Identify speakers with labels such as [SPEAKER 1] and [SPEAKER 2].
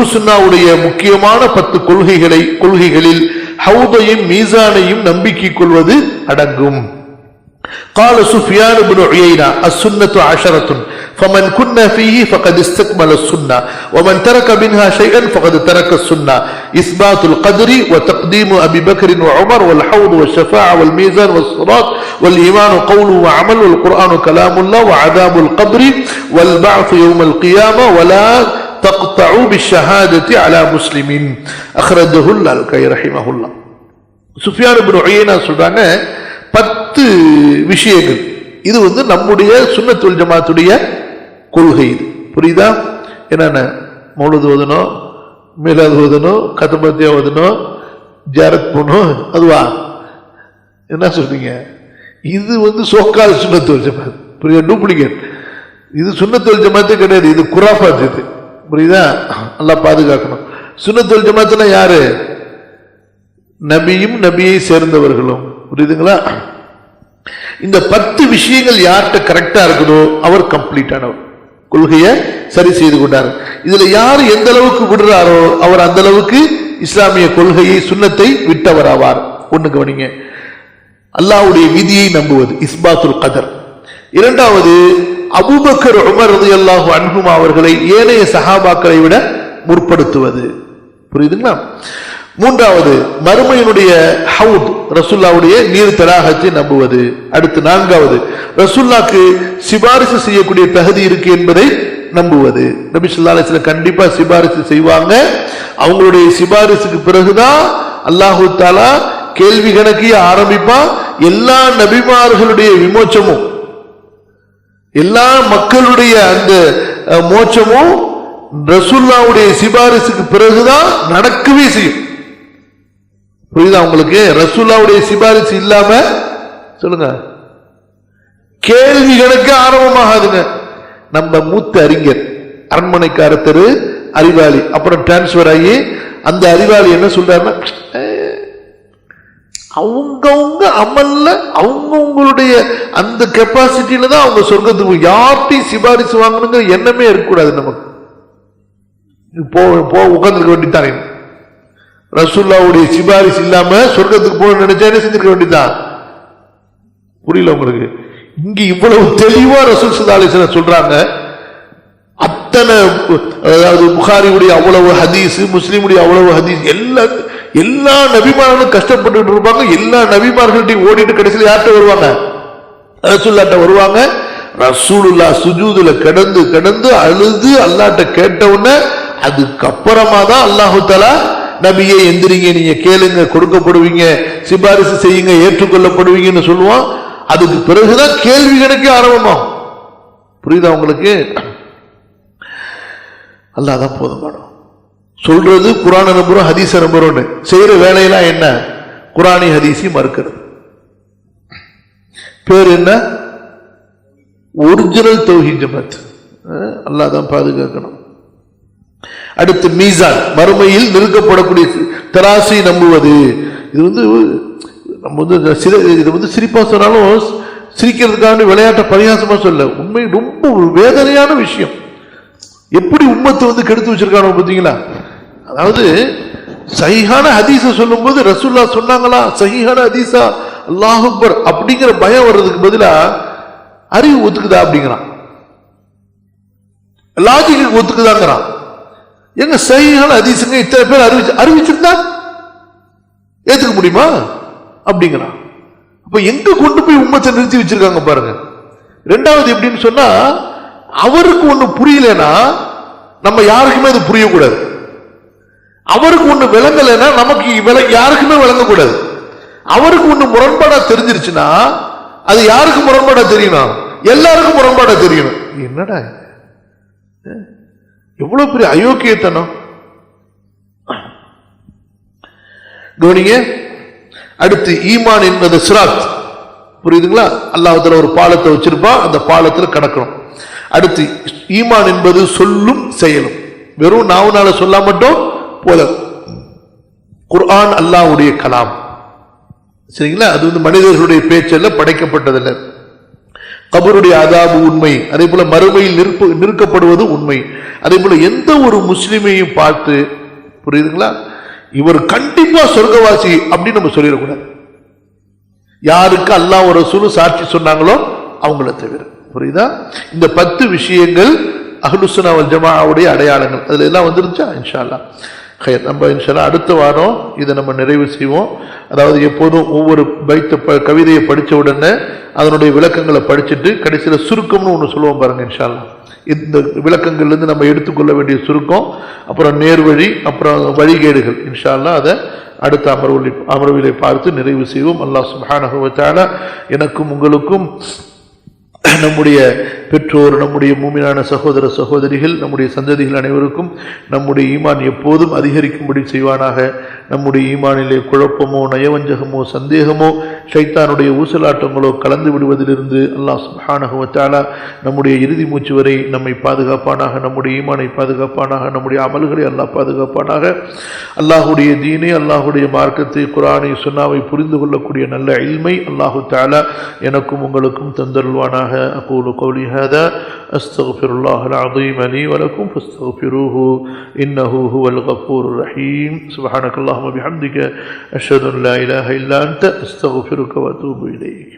[SPEAKER 1] அஹ்லு சுன்னாவுடைய முக்கியமான 10 கொள்கைகளில் ஹவுதையும் மீசானையும் நம்பிக்கை கொள்வது அடங்கும். قال سفيان بن عيينة السنة 10 فمن كنا فيه فقد استكمل السنة ومن ترك منها شيئا فقد ترك السنة إثبات القدر وتقديم أبي بكر وعمر والحوض والشفاعة والميزان والصراط والإيمان قول وعمل والقرآن كلام الله وعذاب القبر والبعث يوم القيامة ولا تقطعوا بالشهادة على مسلم أخرجه الألكي رحمه الله. سفيان بن عيينة சொல்றாங்க 10 விஷயங்கள் இது நம்முடைய சுன்னத் வல் ஜமாத்துடைய கொள்கை. இது புரியுதா? என்னென்ன? மௌலூத் ஓதணும், மீலாத் ஓதணும், கத்மத்தியா ஓதணும், ஜியாரத் போகணும். அதுவா என்ன சொல்றீங்க? இது சோக்கால் சுன்னத் வல் ஜமாத். புரியுதா? டூப்ளிகேட். இது சுன்னத் வல் ஜமாத்தே கிடையாது, இது குராஃபாத். இது புரியுதா? அல்லாஹ் பாதுகாக்கணும். சுன்னத் வல் ஜமாத்னா யாரு? நபியும் நபியை சேர்ந்தவர்களும். புரியுதுங்களா? இந்த 10 விஷயங்கள் யார்கிட்ட கரெக்டா இருக்குதோ அவர் கம்ப்ளீட்டானவர், கொள்கையை சரி செய்து கொண்டார். இதுல யார் எந்த அளவுக்கு விடுறாரோ அவர் அந்த அளவுக்கு இஸ்லாமிய கொள்கையை சுன்னத்தை விட்டவராவார். ஒண்ணு கவனிங்க, அல்லாஹ்வுடைய விதியை நம்புவது, இஸ்பாத்துல் கதர். இரண்டாவது, அபூபக்கர் உமர் ரலியல்லாஹு அன்ஹுமா அவர்களை ஏனைய சஹாபாக்களை விட முற்படுத்துவது. புரியுதுங்களா? மூன்றாவது, மறுமையினுடைய ஹவுத், ரசூலுல்லாஹ்வுடைய நீர் தடாகத்தை நம்புவது. அடுத்து நான்காவது, ரசூலுல்லாஹ்க்கு சிபாரிசு செய்யக்கூடிய தகுதி இருக்கு என்பதை நம்புவது. நபி ஸல்லல்லாஹு அலைஹி வஸல்லம் கண்டிப்பா சிபாரிசு செய்வாங்க. அவங்களுடைய சிபாரிசுக்கு பிறகுதான் அல்லாஹு தஆலா கேள்வி கணக்கிய ஆரம்பிப்பா. எல்லா நபிமார்களுடைய விமோச்சமும், எல்லா மக்களுடைய அந்த மோட்சமும் ரசூலுல்லாஹ்வுடைய சிபாரிசுக்கு பிறகுதான் நடக்கவே செய்யும். புரியுதா உங்களுக்கு? ரசூலுல்லாஹ்வுடைய சிபாரிசு இல்லாம சொல்லுங்க கேள்வி கணக்க ஆரம்பமாகாதுங்க. நம்ம மூத்த அறிஞர், அரண்மனைக்கார தெரு அறிவாளி, அப்புறம் டிரான்ஸ்பர் ஆகி அந்த அறிவாளி என்ன சொல்றாருன்னா, அவங்கவுங்க அமல்ல அவங்கவுங்களுடைய அந்த கெப்பாசிட்டியில தான் அவங்க சொர்க்கத்துக்கு, யார்ட்டையும் சிபாரிசு வாங்கணுங்கிற எண்ணமே இருக்கக்கூடாது. நமக்கு உட்கார்ந்துருக்க வேண்டியதானே. ரசூலுல்லாஹ்வுடைய சிபாரிசு இல்லாம சொர்க்கத்துக்கு போகணும்னு நினைச்சா என்ன செஞ்சிருக்க வேண்டியதான்? புரியல உங்களுக்கு? இங்க இவ்வளவு தெளிவா ரசூல் ஸல்லல்லாஹு அலைஹி வஸல்லம் சொல்றாங்க. அத்தனை, அதாவது புகாரியுடைய அவ்வளவு ஹதீஸ், முஸ்லிமுடைய அவ்வளவு ஹதீஸ், எல்லா நபிமார்களும் கஷ்டப்பட்டு இருப்பாங்க. எல்லா நபிமார்கள்ட்டையும் ஓடிட்டு கடைசியில் யார்கிட்ட வருவாங்க? ரசூலுல்லாஹ்ட்ட வருவாங்க. ரசூலுல்லாஹ் சுஜூதுல கிடந்து கிடந்து அழுது அல்லாஹ்ட்ட கேட்ட உடனே அதுக்கப்புறமா தான் அல்லாஹு தஆலா நபியே எந்திரிங்க, நீங்க கேளுங்க, கொடுக்கப்படுவீங்க, சிபாரிசு செய்யுங்க, ஏற்றுக்கொள்ளப்படுவீங்கன்னு சொல்லுவான். அதுக்கு பிறகுதான் கேள்வி கணக்கே ஆரம்பமாகும். புரியுதா உங்களுக்கு? அல்லாஹ் தான் போதுமானோம். சொல்றது குர்ஆன் நம்புறோம், ஹதீஸ நம்புறோம். செய்யற வேலையெல்லாம் என்ன? குர்ஆனி ஹதீஸை மறுக்கிறது. பேர் என்ன? ஒரிஜினல் தௌஹீத் ஜமாத். அல்லாஹ் தான் பாதுகாக்கணும். அடுத்து மீசான், மறுமையில் நிறுக்கப்படக்கூடிய தராசை நம்புவது. இது நம்ம இது சிரிப்பா சொன்னாலும் சிரிக்கிறதுக்காக விளையாட்ட பரிகாசமா சொல்ல, உண்மை ரொம்ப வேதனையான விஷயம். எப்படி உம்மத்தை கெடுத்து வச்சிருக்காங்க பார்த்தீங்களா? அதாவது சஹீஹான ஹதீஸ சொல்லும் போது ரசூலுல்லாஹ் சொன்னாங்களா, சஹீஹான ஹதீஸா, அல்லாஹ் அக்பர் அப்படிங்கிற பயம் வர்றதுக்கு பதிலா அறிவு ஒத்துக்குதா அப்படிங்கிறான், லாஜிக்கு ஒத்துக்குதாங்கிறான். எங்க சஹீஹான ஹதீஸுங்க இத்தனை பேர் அறிவிச்சிருந்தா ஏத்துக்க முடியுமா அப்படிங்கிறான். அப்ப எங்க கொண்டு போய் உம்மத்தை நிறுத்தி வச்சிருக்காங்க பாருங்க. ரெண்டாவது எப்படின்னு சொன்னா, அவருக்கு ஒண்ணு புரியலன்னா நம்ம யாருக்குமே அது புரியக்கூடாது. அவருக்கு ஒண்ணு விளங்கலைன்னா நமக்கு யாருக்குமே விளங்கக்கூடாது. அவருக்கு ஒண்ணு முரண்பாடா தெரிஞ்சிருச்சுன்னா அது யாருக்கு முரண்பாடா தெரியணும்? எல்லாருக்கும் முரண்பாடா தெரியணும். என்னடா எவ்வளவு பெரிய அயோக்கியத்தனம்! கவனிங்க. அடுத்து ஈமான் என்பது சிராத். புரியுதுங்களா? அல்லாஹ் தஆலா ஒரு பாலத்தை வச்சிருப்பான், அந்த பாலத்துல கடக்கணும். அடுத்து ஈமான் என்பது சொல்லும் செயலும். வெறும் நாவுனால சொல்ல மட்டும் போல. குர்ஆன் அல்லாஹ்வுடைய கலாம், சரிங்களா? அது மனிதர்களுடைய பேச்சல்ல, படைக்கப்பட்டதில்லை. கபருடைய அதாபு உண்மை, அதே போல மறுமையில் நிற்கப்படுவது உண்மை. அதே போல எந்த ஒரு முஸ்லிமையும் பார்த்து, புரியுதுங்களா, இவர் கண்டிப்பா சொர்க்கவாசி அப்படின்னு நம்ம சொல்லிடக்கூடாது. யாருக்கு அல்லாஹ் ஒரு ரசூல் சாட்சி சொன்னாங்களோ அவங்கள தவிர. புரியுதா? இந்த 10 விஷயங்கள் அஹ்லுஸ் சுன்னah வல் ஜமாஅவுடைய அடையாளங்கள். அதுல எல்லாம் வந்துருச்சா? இன்ஷா அல்லாஹ் ஹைர். நம்ம இன்ஷா அல்லாஹ் அடுத்த வாரம் இதை நம்ம நிறைவு செய்வோம். அதாவது எப்போதும் ஒவ்வொரு கவிதையை படித்த உடனே அதனுடைய விளக்கங்களை படிச்சுட்டு கடைசியில் சுருக்கம்னு ஒன்று சொல்லுவோம் பாருங்க. இன்ஷா அல்லாஹ் இந்த விளக்கங்கள்லேருந்து நம்ம எடுத்துக்கொள்ள வேண்டிய சுருக்கம், அப்புறம் நேர்வழி, அப்புறம் வழிகேடுகள். இன்ஷா அல்லாஹ் அதை அடுத்த அமர்விலே பார்த்து நிறைவு செய்வோம். அல்லாஹ் சுப்ஹானஹு வ தஆலா எனக்கும் உங்களுக்கும், நம்முடைய பெற்றோர், நம்முடைய மூமினான சகோதர சகோதரிகள், நம்முடைய சந்ததிகள் அனைவருக்கும் நம்முடைய ஈமான் எப்போதும் அதிகரிக்கும்படி செய்வானாக. நம்முடைய ஈமானிலே குழப்பமோ நயவஞ்சகமோ சந்தேகமோ ஷைத்தானுடைய ஊசலாட்டங்களோ கலந்து விடுவதிலிருந்து அல்லாஹ் சுப்ஹானஹு வ தஆலா நம்முடைய இறுதி மூச்சு வரை நம்மை பாதுகாப்பானாக, நம்முடைய ஈமானை பாதுகாப்பானாக, நம்முடைய அமல்களை அல்லாஹ் பாதுகாப்பானாக. அல்லாஹுடைய தீனை, அல்லாஹுடைய மார்க்கத்தை, குர்ஆனை, சுன்னாவை புரிந்து கொள்ளக்கூடிய நல்ல இல்மை அல்லாஹு தஆலா எனக்கும் உங்களுக்கும் தந்தருள்வானாக. அகூலு கௌலி هذا أستغفر الله العظيم لي ولكم فاستغفروه إنه هو الغفور الرحيم. سبحانك اللهم وبحمدك أشهد أن لا إله إلا أنت أستغفرك وأتوب إليك.